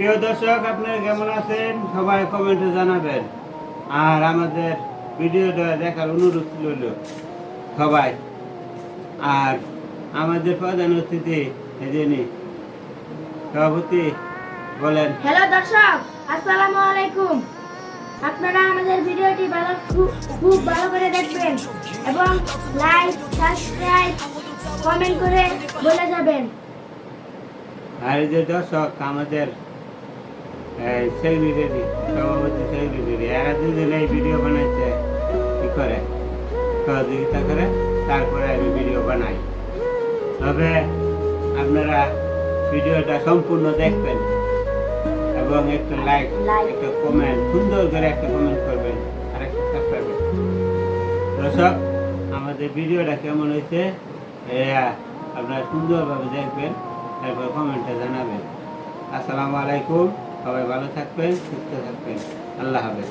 প্রিয় দর্শক, আপনারা কেমন আছেন? সবাই কমেন্টে জানাবেন। আর আমাদের ভিডিওটা দেখার অনুরোধ রইল সবাই। আর আমাদের প্রধান অতিথি এজেনি সভাপতি বলেন। হ্যালো দর্শক, আসসালামু আলাইকুম। আপনারা আমাদের ভিডিওটি খুব ভালো করে দেখবেন এবং লাইক, সাবস্ক্রাইব, কমেন্ট করে বলে যাবেন। আর এই যে দর্শক, আমাদের সেক্রেটারি, সভাপতি সেক্রেটারি, এরা দুজন এই ভিডিও বানাইছে, কি করে সহযোগিতা করে, তারপরে আমি ভিডিও বানাই। তবে আপনারা ভিডিওটা সম্পূর্ণ দেখবেন এবং একটা লাইক, একটা কমেন্ট, সুন্দর করে একটা কমেন্ট করবেন আর একটা সাবস্ক্রাইব। দর্শক, আমাদের ভিডিওটা কেমন হয়েছে আপনারা সুন্দরভাবে দেখবেন, তারপর কমেন্টে জানাবেন। আসসালামু আলাইকুম। সবাই ভালো থাকবেন, সুস্থ থাকবেন। আল্লাহ হাফেজ।